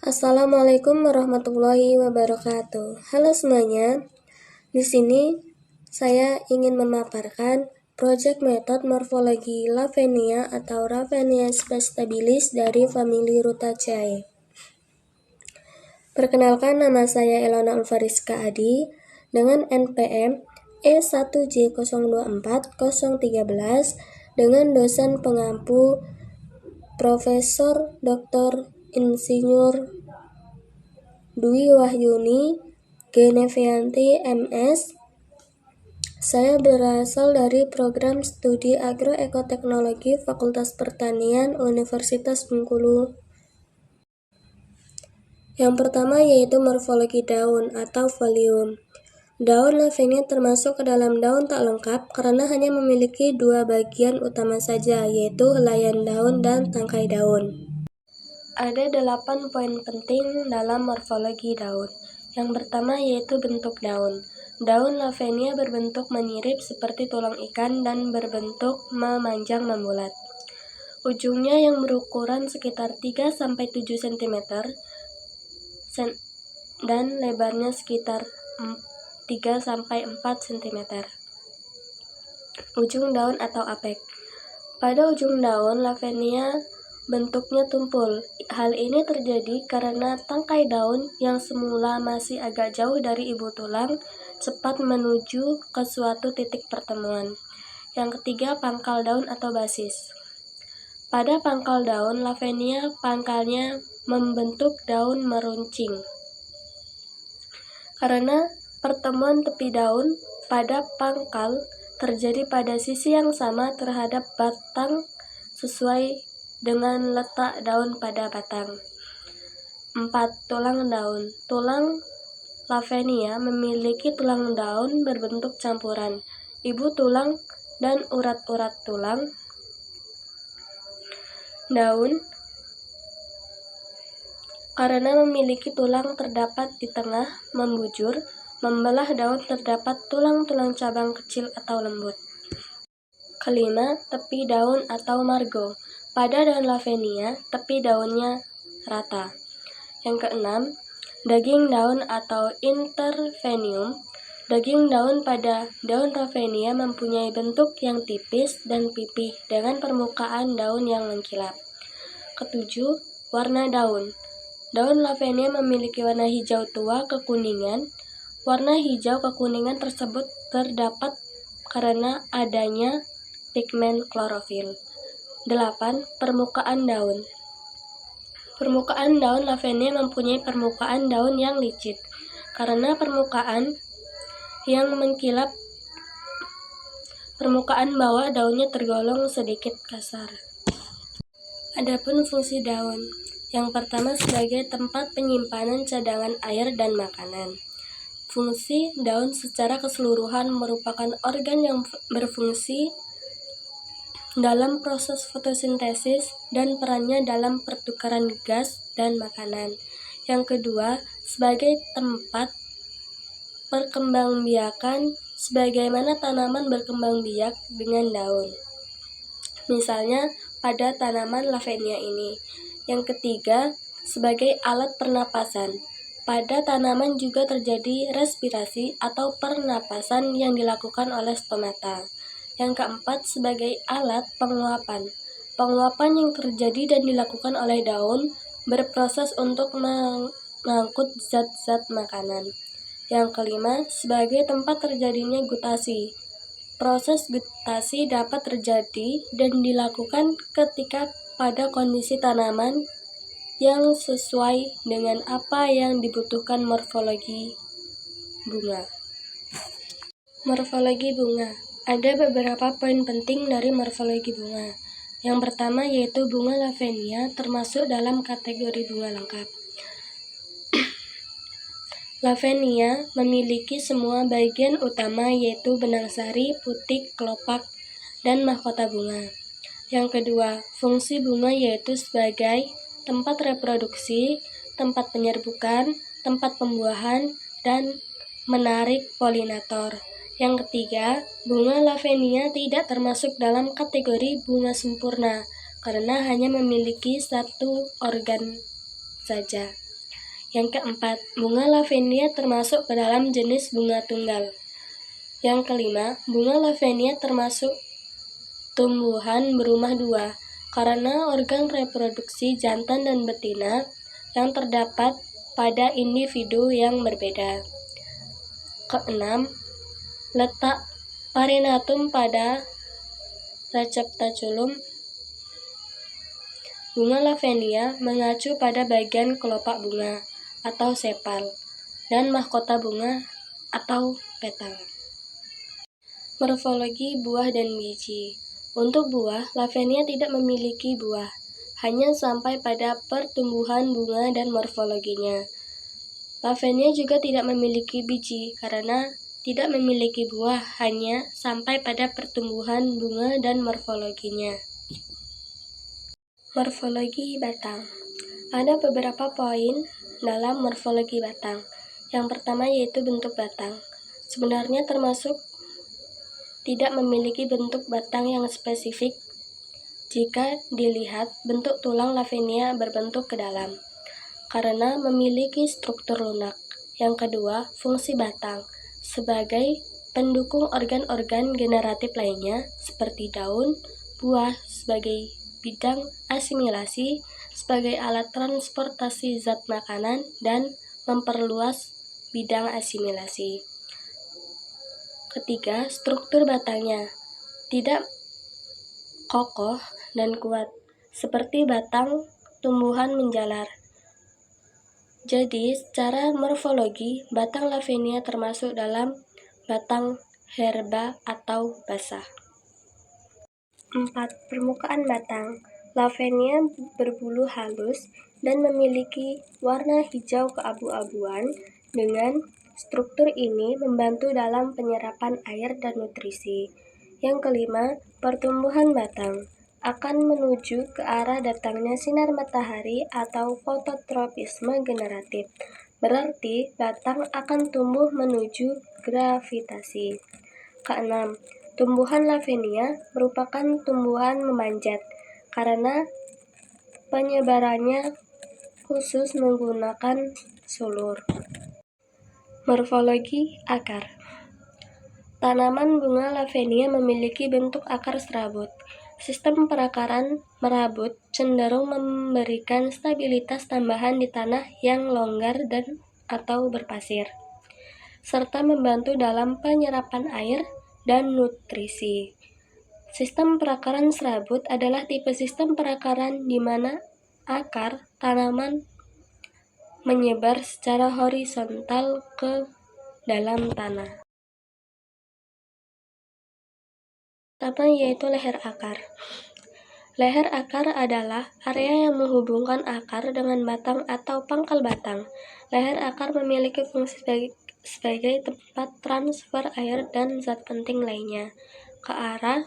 Assalamualaikum warahmatullahi wabarakatuh. Halo semuanya. Di sini saya ingin memaparkan proyek metode morfologi Lavenia atau Ravenia spastabilis dari famili Rutaceae. Perkenalkan, nama saya Elona Ulfariska Adi dengan NPM E1J024013 dengan dosen pengampu Profesor Dr. Insinyur Dwi Wahyuni Genevianti MS. Saya berasal dari program studi agroekoteknologi Fakultas Pertanian Universitas Bengkulu. Yang pertama yaitu morfologi daun atau folium. Daun Lavenia termasuk ke dalam daun tak lengkap karena hanya memiliki dua bagian utama saja, yaitu helaian daun dan tangkai daun. Ada 8 poin penting dalam morfologi daun. Yang pertama yaitu bentuk daun. Daun Lavenia berbentuk menyirip seperti tulang ikan dan berbentuk memanjang membulat. Ujungnya yang berukuran sekitar 3-7 cm dan lebarnya sekitar 3-4 cm. Ujung daun atau apek. Pada ujung daun Lavenia bentuknya tumpul. Hal ini terjadi karena tangkai daun yang semula masih agak jauh dari ibu tulang cepat menuju ke suatu titik pertemuan. Yang ketiga, pangkal daun atau basis. Pada pangkal daun Lavenia, pangkalnya membentuk daun meruncing. Karena pertemuan tepi daun pada pangkal terjadi pada sisi yang sama terhadap batang sesuai dengan letak daun pada batang. 4. Tulang daun. Tulang Lavenia memiliki tulang daun berbentuk campuran ibu tulang dan urat-urat tulang daun. Karena memiliki tulang terdapat di tengah, membujur, membelah daun terdapat tulang-tulang cabang kecil atau lembut. Kelima, tepi daun atau margo. Pada daun Lavenia, tepi daunnya rata. Yang keenam, daging daun atau intervenium. Daging daun pada daun Lavenia mempunyai bentuk yang tipis dan pipih dengan permukaan daun yang mengkilap. Ketujuh, warna daun. Daun Lavenia memiliki warna hijau tua kekuningan. Warna hijau kekuningan tersebut terdapat karena adanya pigmen klorofil. 8. Permukaan daun. Permukaan daun Lavenia mempunyai permukaan daun yang licin. Karena permukaan yang mengkilap, permukaan bawah daunnya tergolong sedikit kasar. Adapun fungsi daun. Yang pertama sebagai tempat penyimpanan cadangan air dan makanan. Fungsi daun secara keseluruhan merupakan organ yang berfungsi dalam proses fotosintesis dan perannya dalam pertukaran gas dan makanan. Yang kedua, sebagai tempat perkembangbiakan, sebagaimana tanaman berkembang biak dengan daun. Misalnya pada tanaman Lavenia ini. Yang ketiga, sebagai alat pernapasan. Pada tanaman juga terjadi respirasi atau pernapasan yang dilakukan oleh stomata. Yang keempat, sebagai alat penguapan. Penguapan yang terjadi dan dilakukan oleh daun berproses untuk mengangkut zat-zat makanan. Yang kelima, sebagai tempat terjadinya gutasi. Proses gutasi dapat terjadi dan dilakukan ketika pada kondisi tanaman yang sesuai dengan apa yang dibutuhkan morfologi bunga. Morfologi bunga. Ada beberapa poin penting dari morfologi bunga. Yang pertama yaitu bunga Lavenia termasuk dalam kategori bunga lengkap. Lavenia memiliki semua bagian utama yaitu benang sari, putik, kelopak, dan mahkota bunga. Yang kedua, fungsi bunga yaitu sebagai tempat reproduksi, tempat penyerbukan, tempat pembuahan, dan menarik polinator. Yang ketiga, bunga Lavenia tidak termasuk dalam kategori bunga sempurna karena hanya memiliki satu organ saja. Yang keempat, bunga lavenia termasuk ke dalam jenis bunga tunggal. Yang kelima, bunga lavenia termasuk tumbuhan berumah dua, karena organ reproduksi jantan dan betina yang terdapat pada individu yang berbeda. Keenam, letak parienatum pada receptaculum. Bunga lavenia mengacu pada bagian kelopak bunga atau sepal, dan mahkota bunga atau petal. Morfologi buah dan biji. Untuk buah, lavenia tidak memiliki buah, hanya sampai pada pertumbuhan bunga dan morfologinya. Lavenia juga tidak memiliki biji karena tidak memiliki buah, hanya sampai pada pertumbuhan bunga dan morfologinya. Morfologi batang. Ada beberapa poin dalam morfologi batang. Yang pertama yaitu bentuk batang. Sebenarnya termasuk tidak memiliki bentuk batang yang spesifik jika dilihat bentuk tulang lavenia berbentuk ke dalam, karena memiliki struktur lunak. Yang kedua, fungsi batang sebagai pendukung organ-organ generatif lainnya seperti daun, buah sebagai bidang asimilasi, sebagai alat transportasi zat makanan, dan memperluas bidang asimilasi. Ketiga, struktur batangnya tidak kokoh dan kuat, seperti batang tumbuhan menjalar. Jadi, secara morfologi, batang lavenia termasuk dalam batang herba atau basah. 4. Permukaan batang. Lavenia berbulu halus dan memiliki warna hijau keabu-abuan. Dengan struktur ini membantu dalam penyerapan air dan nutrisi. Yang kelima, pertumbuhan batang akan menuju ke arah datangnya sinar matahari atau fototropisme generatif. Berarti batang akan tumbuh menuju gravitasi. Keenam, tumbuhan lavenia merupakan tumbuhan memanjat karena penyebarannya khusus menggunakan sulur. Morfologi akar. Tanaman bunga lavenia memiliki bentuk akar serabut. Sistem perakaran merabut cenderung memberikan stabilitas tambahan di tanah yang longgar dan atau berpasir, serta membantu dalam penyerapan air dan nutrisi. Sistem perakaran serabut adalah tipe sistem perakaran di mana akar tanaman menyebar secara horizontal ke dalam tanah. Pertama yaitu leher akar. Leher akar adalah area yang menghubungkan akar dengan batang atau pangkal batang. Leher akar memiliki fungsi sebagai tempat transfer air dan zat penting lainnya ke arah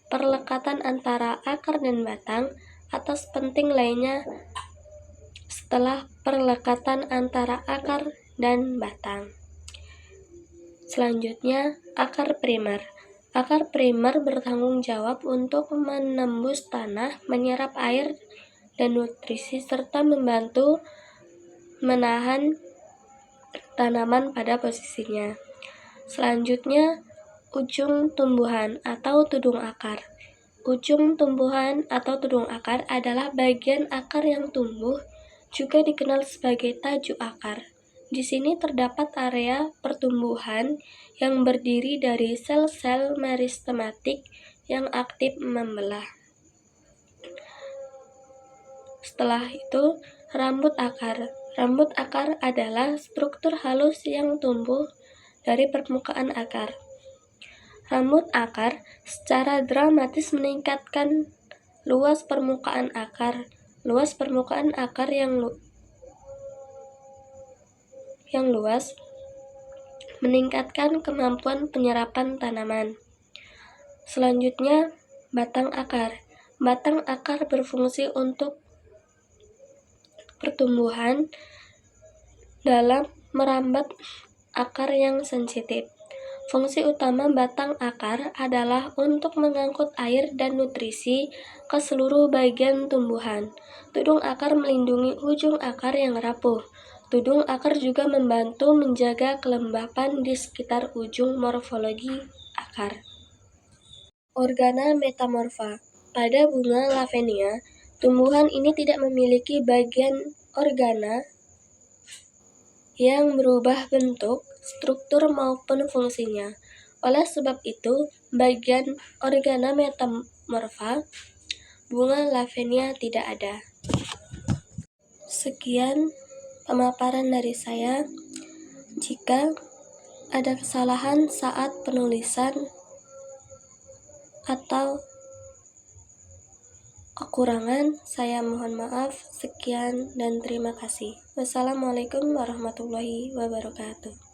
perlekatan antara akar dan batang. Atas penting lainnya setelah perlekatan antara akar dan batang. Selanjutnya, akar primer. Akar primer bertanggung jawab untuk menembus tanah, menyerap air dan nutrisi, serta membantu menahan tanaman pada posisinya. Selanjutnya, ujung tumbuhan atau tudung akar. Ujung tumbuhan atau tudung akar adalah bagian akar yang tumbuh, juga dikenal sebagai tajuk akar. Di sini terdapat area pertumbuhan yang berdiri dari sel-sel meristematik yang aktif membelah. Setelah itu, rambut akar. Rambut akar adalah struktur halus yang tumbuh dari permukaan akar. Rambut akar secara dramatis meningkatkan luas permukaan akar. Luas permukaan akar yang luas meningkatkan kemampuan penyerapan tanaman. Selanjutnya, batang akar. Batang akar berfungsi untuk pertumbuhan dalam merambat akar yang sensitif. Fungsi utama batang akar adalah untuk mengangkut air dan nutrisi ke seluruh bagian tumbuhan. Tudung akar melindungi ujung akar yang rapuh. Tudung akar juga membantu menjaga kelembapan di sekitar ujung morfologi akar. Organa metamorfa. Pada bunga lavenia, tumbuhan ini tidak memiliki bagian organa yang berubah bentuk, struktur maupun fungsinya. Oleh sebab itu, bagian organa metamorfa bunga lavenia tidak ada. Sekian pemaparan dari saya. Jika ada kesalahan saat penulisan atau kekurangan, saya mohon maaf. Sekian dan terima kasih. Wassalamualaikum warahmatullahi wabarakatuh.